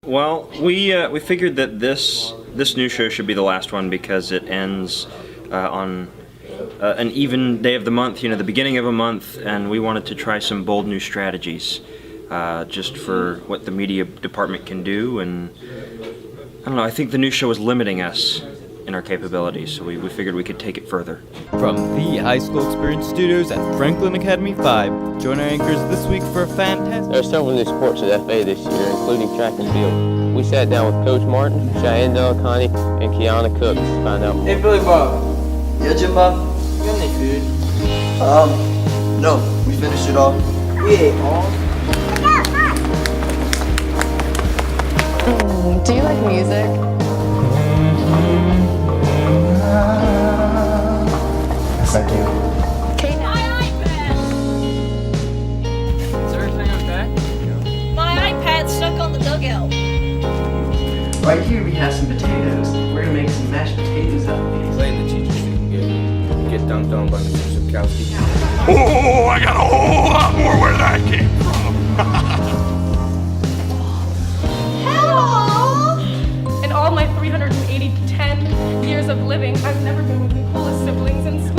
Well, we figured that this new show should be the last one because it ends on an even day of the month, the beginning of a month, and we wanted to try some bold new strategies just for what the media department can do. And I don't know, I think the new show is limiting us in our capabilities, so we figured we could take it further. From the High School Experience Studios at Franklin Academy 5, join our anchors this week for a fantastic... There are several new sports at FA this year, including track and field. We sat down with Coach Martin, Cheyenne Delicani, and Kiana Cook to find out more. Hey, Billy Bob. Yeah, Jim Bob? You got any food? No. We finished it all. We ate all. Do you like music? Yes, I do. Okay, now. My iPad! Is everything okay? My iPad's stuck on the dugout. Right here we have some potatoes. We're gonna make some mashed potatoes out of these. Blame the teacher so you can get dunked on by Mr. Zukowski. Oh, I got a whole lot more where that came from. In all my 310 years of living, I've never been with the coolest siblings in school.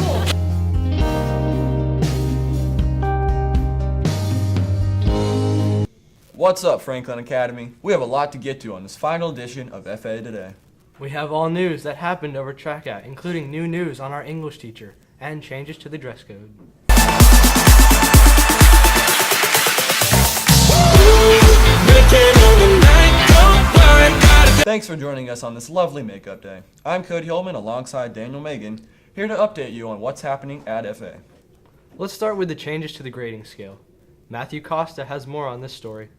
What's up, Franklin Academy? We have a lot to get to on this final edition of FA Today. We have all news that happened over track out, including new news on our English teacher and changes to the dress code. Thanks for joining us on this lovely makeup day. I'm Cody Hillman alongside Daniel Megan, here to update you on what's happening at FA. Let's start with the changes to the grading scale. Matthew Costa has more on this story.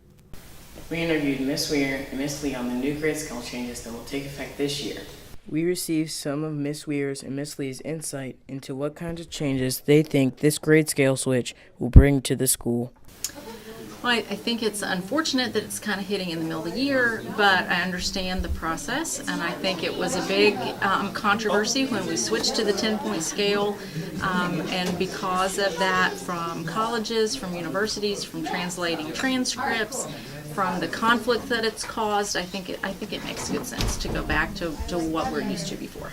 We interviewed Miss Weir and Miss Lee on the new grade scale changes that will take effect this year. We received some of Miss Weir's and Miss Lee's insight into what kinds of changes they think this grade scale switch will bring to the school. Well, I think it's unfortunate that it's kind of hitting in the middle of the year, but I understand the process, and I think it was a big controversy when we switched to the 10-point scale, and because of that, from colleges, from universities, from translating transcripts, from the conflict that it's caused, I think it makes good sense to go back to what we're used to before.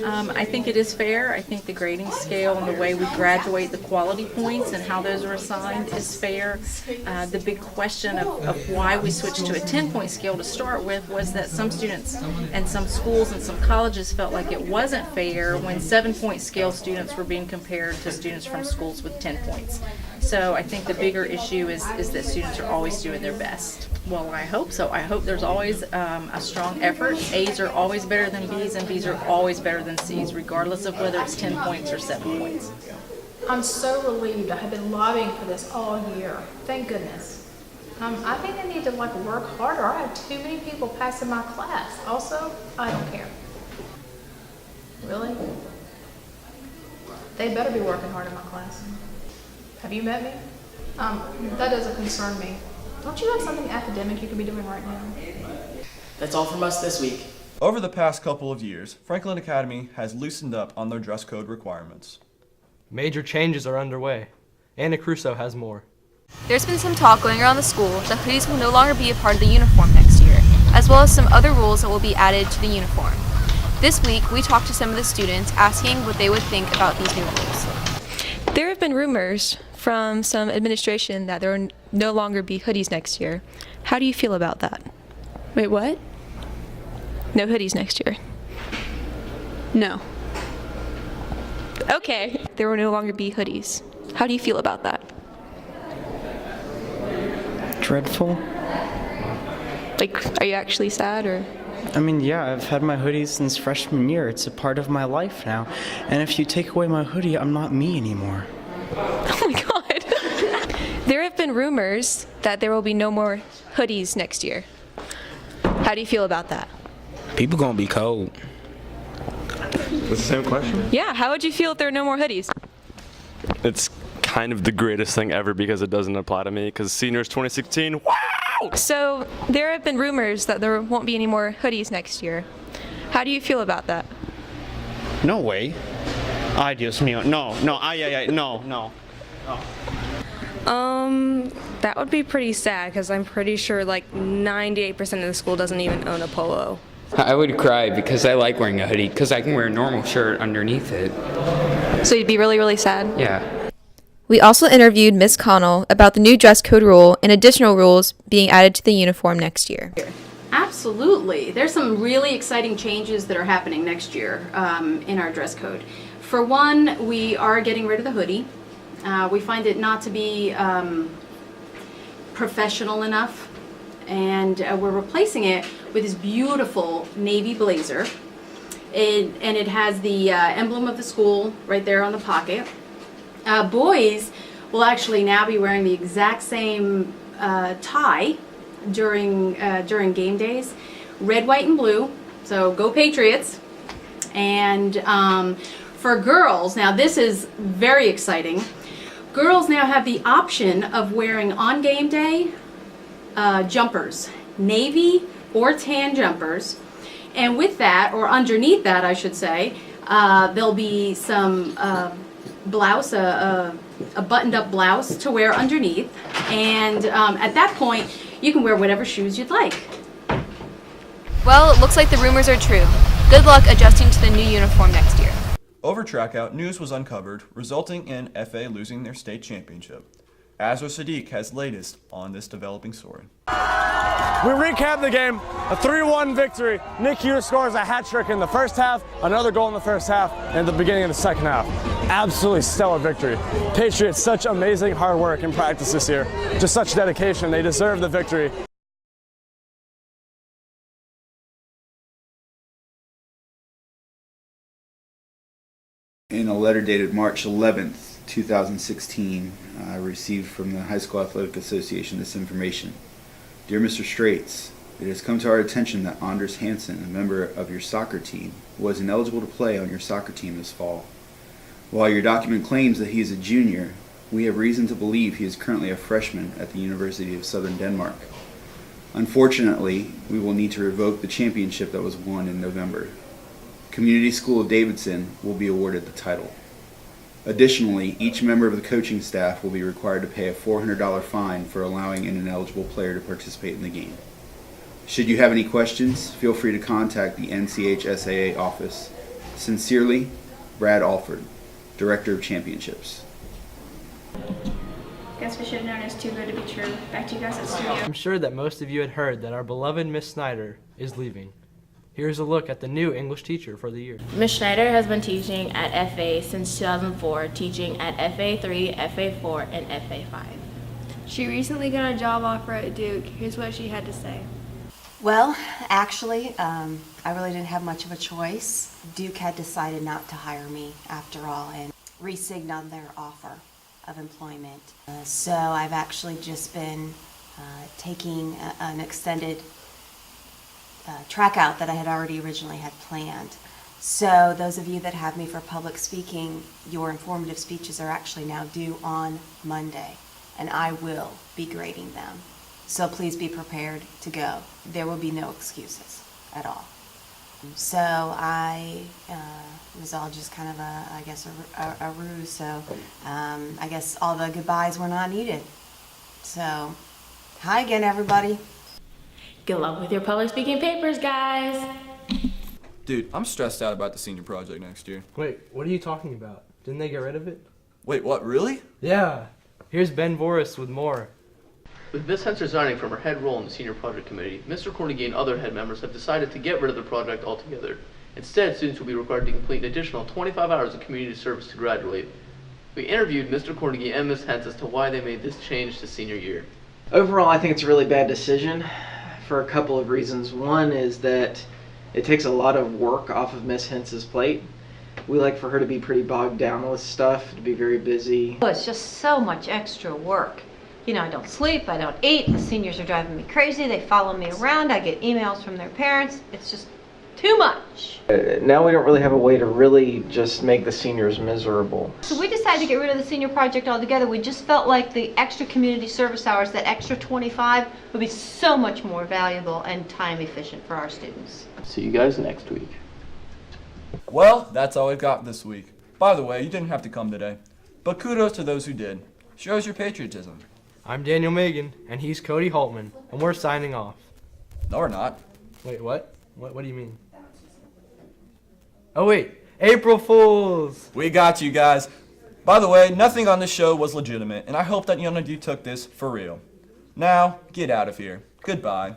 I think it is fair. I think the grading scale and the way we graduate the quality points and how those are assigned is fair. The big question of why we switched to a 10-point scale to start with was that some students and some schools and some colleges felt like it wasn't fair when 7-point scale students were being compared to students from schools with 10 points. So I think the bigger issue is that students are always doing their best. Well, I hope so. I hope there's always a strong effort. A's are always better than B's, and B's are always better than C's, regardless of whether it's 10 points or 7 points. I'm so relieved. I have been lobbying for this all year. Thank goodness. I think I need to work harder. I have too many people passing my class. Also, I don't care. Really? They better be working hard in my class. Have you met me? That doesn't concern me. Don't you have something academic you could be doing right now? That's all from us this week. Over the past couple of years, Franklin Academy has loosened up on their dress code requirements. Major changes are underway. Anna Crusoe has more. There's been some talk going around the school that hoodies will no longer be a part of the uniform next year, as well as some other rules that will be added to the uniform. This week, we talked to some of the students asking what they would think about these new rules. There have been rumors from some administration that there will no longer be hoodies next year. How do you feel about that? Wait, what? No hoodies next year. No. Okay. There will no longer be hoodies. How do you feel about that? Dreadful. Are you actually sad or? I mean, yeah, I've had my hoodies since freshman year. It's a part of my life now. And if you take away my hoodie, I'm not me anymore. Oh my God. There have been rumors that there will be no more hoodies next year. How do you feel about that? People gonna be cold. That's the same question? Yeah, how would you feel if there were no more hoodies? It's kind of the greatest thing ever because it doesn't apply to me because seniors 2016, wow! So there have been rumors that there won't be any more hoodies next year. How do you feel about that? No way. Ay, Dios mío. No. That would be pretty sad because I'm pretty sure like 98% of the school doesn't even own a polo. I would cry because I like wearing a hoodie because I can wear a normal shirt underneath it. So you'd be really, really sad? Yeah. We also interviewed Miss Connell about the new dress code rule and additional rules being added to the uniform next year. Absolutely. There's some really exciting changes that are happening next year in our dress code. For one, we are getting rid of the hoodie. We find it not to be professional enough, and we're replacing it with this beautiful navy blazer. And it has the emblem of the school right there on the pocket. Boys will actually now be wearing the exact same tie during game days, red, white, and blue. So go Patriots! And for girls, now this is very exciting. Girls now have the option of wearing on game day jumpers, navy or tan jumpers. And with that, or underneath that I should say, there'll be some blouse, a buttoned up blouse to wear underneath. And at that point, you can wear whatever shoes you'd like. Well, it looks like the rumors are true. Good luck adjusting to the new uniform next year. Over Trackout, news was uncovered, resulting in FA losing their state championship. Azra Sadiq has latest on this developing story. We recap the game, a 3-1 victory. Nick Hughes scores a hat trick in the first half, another goal in the first half, and at the beginning of the second half. Absolutely stellar victory. Patriots, such amazing hard work in practice this year. Just such dedication. They deserve the victory. In a letter dated March 11th, 2016, I received from the High School Athletic Association this information. Dear Mr. Straits, it has come to our attention that Anders Hansen, a member of your soccer team, was ineligible to play on your soccer team this fall. While your document claims that he is a junior, we have reason to believe he is currently a freshman at the University of Southern Denmark. Unfortunately, we will need to revoke the championship that was won in November. Community School of Davidson will be awarded the title. Additionally, each member of the coaching staff will be required to pay a $400 fine for allowing an ineligible player to participate in the game. Should you have any questions, feel free to contact the NCHSAA office. Sincerely, Brad Alford, Director of Championships. Guess we should have known it was too good to be true. Back to you guys at the studio. I'm sure that most of you had heard that our beloved Miss Snyder is leaving. Here's a look at the new English teacher for the year. Ms. Schneider has been teaching at FA since 2004, teaching at FA3, FA4, and FA5. She recently got a job offer at Duke. Here's what she had to say. Well, actually, I really didn't have much of a choice. Duke had decided not to hire me after all and re-signed on their offer of employment. So I've actually just been taking an extended track out that I had already originally had planned. So those of you that have me for public speaking, your informative speeches are actually now due on Monday, and I will be grading them. So please be prepared to go. There will be no excuses at all. So I was all just kind of a ruse. So I guess all the goodbyes were not needed. So hi again, everybody. Good luck with your public speaking papers, guys. Dude, I'm stressed out about the senior project next year. Wait, what are you talking about? Didn't they get rid of it? Wait, what, really? Yeah. Here's Ben Voris with more. With Ms. Hens resigning from her head role in the senior project committee, Mr. Cornegie and other head members have decided to get rid of the project altogether. Instead, students will be required to complete an additional 25 hours of community service to graduate. We interviewed Mr. Cornegie and Ms. Hens as to why they made this change to senior year. Overall, I think it's a really bad decision for a couple of reasons. One is that it takes a lot of work off of Miss Hens's plate. We like for her to be pretty bogged down with stuff, to be very busy. Oh, it's just so much extra work. You know, I don't sleep, I don't eat, the seniors are driving me crazy, they follow me around, I get emails from their parents. It's just too much. Now we don't really have a way to really just make the seniors miserable. So we decided to get rid of the senior project altogether. We just felt like the extra community service hours, that extra 25, would be so much more valuable and time efficient for our students. See you guys next week. Well, that's all we've got this week. By the way, you didn't have to come today, but kudos to those who did. Shows your patriotism. I'm Daniel Megan, and he's Cody Holtman, and we're signing off. No, we're not. Wait, what? What do you mean? Oh, wait. April Fools! We got you guys. By the way, nothing on this show was legitimate, and I hope that none of you took this for real. Now, get out of here. Goodbye.